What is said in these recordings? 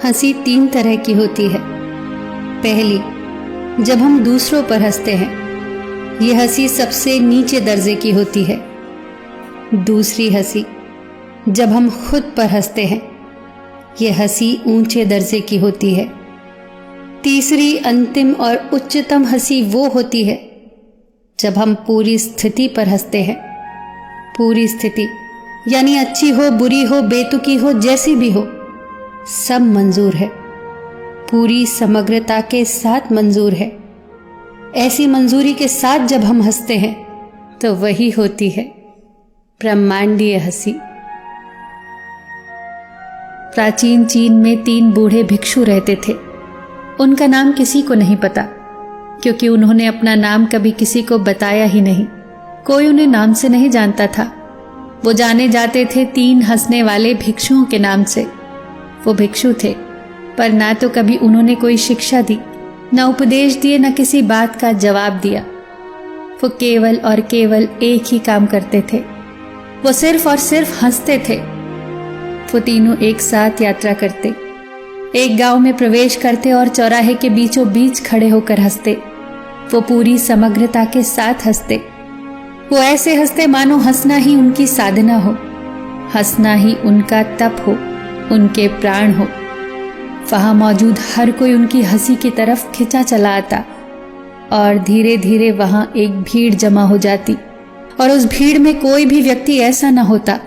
हंसी तीन तरह की होती है। पहली, जब हम दूसरों पर हंसते हैं, ये हंसी सबसे नीचे दर्जे की होती है। दूसरी हंसी, जब हम खुद पर हंसते हैं, ये हंसी ऊंचे दर्जे की होती है। तीसरी, अंतिम और उच्चतम हंसी वो होती है जब हम पूरी स्थिति पर हंसते हैं। पूरी स्थिति यानी अच्छी हो, बुरी हो, बेतुकी हो, जैसी भी हो, सब मंजूर है, पूरी समग्रता के साथ मंजूर है। ऐसी मंजूरी के साथ जब हम हंसते हैं तो वही होती है ब्रह्मांडीय हंसी। प्राचीन चीन में 3 बूढ़े भिक्षु रहते थे। उनका नाम किसी को नहीं पता, क्योंकि उन्होंने अपना नाम कभी किसी को बताया ही नहीं। कोई उन्हें नाम से नहीं जानता था। वो जाने जाते थे 3 हंसने वाले भिक्षुओं के नाम से। वो भिक्षु थे, पर ना तो कभी उन्होंने कोई शिक्षा दी, न उपदेश दिए, न किसी बात का जवाब दिया। वो केवल और केवल एक ही काम करते थे, वो सिर्फ और सिर्फ हंसते थे। वो तीनों एक साथ यात्रा करते, एक गांव में प्रवेश करते और चौराहे के बीचों बीच खड़े होकर हंसते। वो पूरी समग्रता के साथ हंसते। वो ऐसे हंसते मानो हंसना ही उनकी साधना हो, हंसना ही उनका तप हो, उनके प्राण हो। वहां मौजूद हर कोई उनकी हंसी की तरफ खिंचा चला आता और धीरे धीरे वहां एक भीड़ जमा हो जाती, और उस भीड़ में कोई भी व्यक्ति ऐसा न होता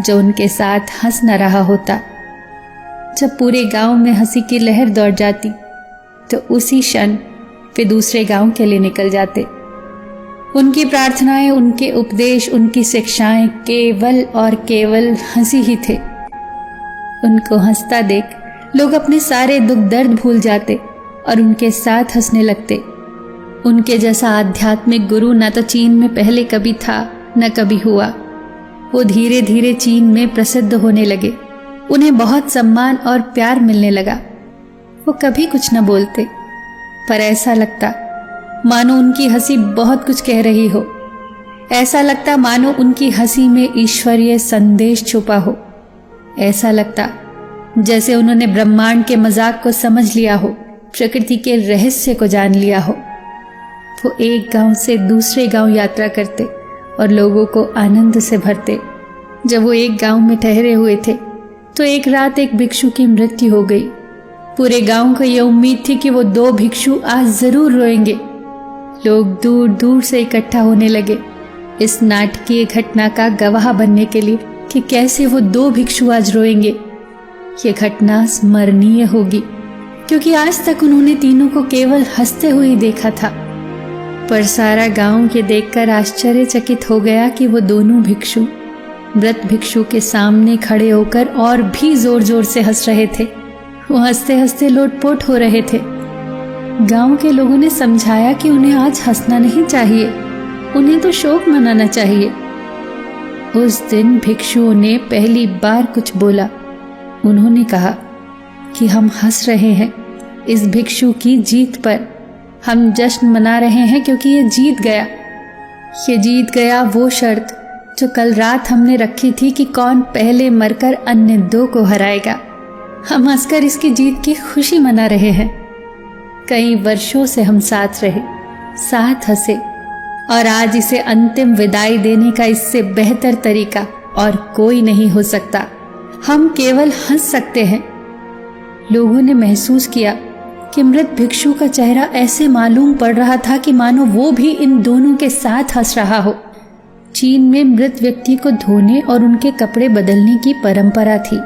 जो उनके साथ हंस न रहा होता। जब पूरे गांव में हंसी की लहर दौड़ जाती तो उसी क्षण वे दूसरे गांव के लिए निकल जाते। उनकी प्रार्थनाएं, उनके उपदेश, उनकी शिक्षाएं केवल और केवल हंसी ही थे। उनको हंसता देख लोग अपने सारे दुख दर्द भूल जाते और उनके साथ हंसने लगते। उनके जैसा आध्यात्मिक गुरु न तो चीन में पहले कभी था, न कभी हुआ। वो धीरे धीरे चीन में प्रसिद्ध होने लगे। उन्हें बहुत सम्मान और प्यार मिलने लगा। वो कभी कुछ न बोलते, पर ऐसा लगता मानो उनकी हंसी बहुत कुछ कह रही हो। ऐसा लगता मानो उनकी हंसी में ईश्वरीय संदेश छुपा हो। ऐसा लगता जैसे उन्होंने ब्रह्मांड के मजाक को समझ लिया हो, प्रकृति के रहस्य को जान लिया हो। वो एक गांव से दूसरे गांव यात्रा करते और लोगों को आनंद से भरते। जब वो एक गांव में ठहरे हुए थे तो एक रात एक भिक्षु की मृत्यु हो गई। पूरे गांव को यह उम्मीद थी कि वो 2 भिक्षु आज जरूर रोएंगे। लोग दूर दूर से इकट्ठा होने लगे इस नाटकीय घटना का गवाह बनने के लिए कि कैसे वो 2 भिक्षु आज रोएंगे। ये घटना स्मरणीय होगी, क्योंकि आज तक उन्होंने तीनों को केवल हंसते हुए ही देखा था। पर सारा गांव ये देखकर आश्चर्यचकित हो गया कि वो दोनों भिक्षु मृत भिक्षु के सामने खड़े होकर और भी जोर जोर से हंस रहे थे। वो हंसते हंसते लोटपोट हो रहे थे। गांव के लोगों ने समझाया कि उन्हें आज हंसना नहीं चाहिए, उन्हें तो शोक मनाना चाहिए। उस दिन भिक्षुओं ने पहली बार कुछ बोला। उन्होंने कहा कि हम हंस रहे हैं इस भिक्षु की जीत पर। हम जश्न मना रहे हैं क्योंकि ये जीत गया। ये जीत गया वो शर्त जो कल रात हमने रखी थी कि कौन पहले मरकर अन्य 2 को हराएगा। हम हंसकर इसकी जीत की खुशी मना रहे हैं। कई वर्षों से हम साथ रहे, साथ हंसे, और आज इसे अंतिम विदाई देने का इससे बेहतर तरीका और कोई नहीं हो सकता। हम केवल हंस सकते हैं। लोगों ने महसूस किया कि मृत भिक्षु का चेहरा ऐसे मालूम पड़ रहा था कि मानो वो भी इन दोनों के साथ हंस रहा हो। चीन में मृत व्यक्ति को धोने और उनके कपड़े बदलने की परंपरा थी,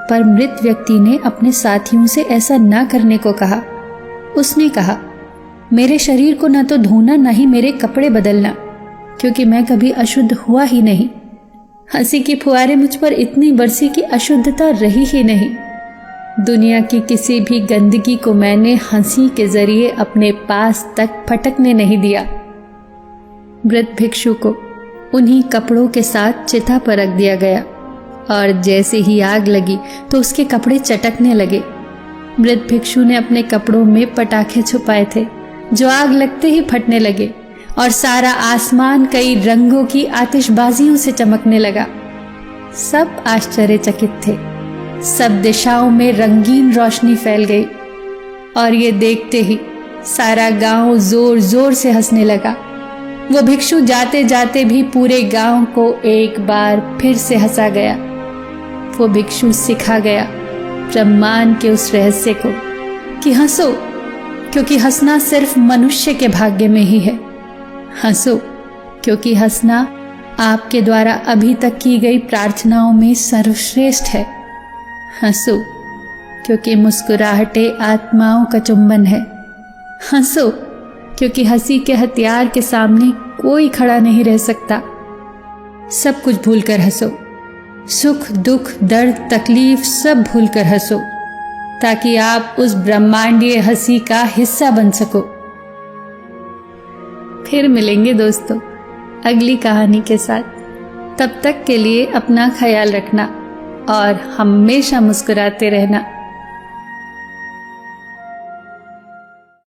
पर मृत व्यक्ति ने अपने साथियों से ऐसा ना करने को कहा। उसने कहा, मेरे शरीर को न तो धोना, न ही मेरे कपड़े बदलना, क्योंकि मैं कभी अशुद्ध हुआ ही नहीं। हंसी की फुहारें मुझ पर इतनी बरसी कि अशुद्धता रही ही नहीं। दुनिया की किसी भी गंदगी को मैंने हंसी के जरिए अपने पास तक फटकने नहीं दिया। मृत भिक्षु को उन्हीं कपड़ों के साथ चिता पर रख दिया गया, और जैसे ही आग लगी तो उसके कपड़े चटकने लगे। मृत भिक्षु ने अपने कपड़ों में पटाखे छुपाए थे जो आग लगते ही फटने लगे, और सारा आसमान कई रंगों की आतिशबाजियों से चमकने लगा। सब आश्चर्यचकित थे, सब दिशाओं में रंगीन रोशनी फैल गई और ये देखते ही सारा गांव जोर जोर से हंसने लगा। वो भिक्षु जाते जाते भी पूरे गांव को एक बार फिर से हंसा गया। वो भिक्षु सिखा गया ब्रह्मांड के उस रहस्य को कि हंसो, क्योंकि हंसना सिर्फ मनुष्य के भाग्य में ही है। हंसो, क्योंकि हंसना आपके द्वारा अभी तक की गई प्रार्थनाओं में सर्वश्रेष्ठ है। हंसो, क्योंकि मुस्कुराहटें आत्माओं का चुंबन है। हंसो, क्योंकि हंसी के हथियार के सामने कोई खड़ा नहीं रह सकता। सब कुछ भूलकर हंसो, सुख दुख दर्द तकलीफ सब भूलकर हंसो, ताकि आप उस ब्रह्मांडीय हंसी का हिस्सा बन सको। फिर मिलेंगे दोस्तों अगली कहानी के साथ। तब तक के लिए अपना ख्याल रखना और हमेशा मुस्कुराते रहना।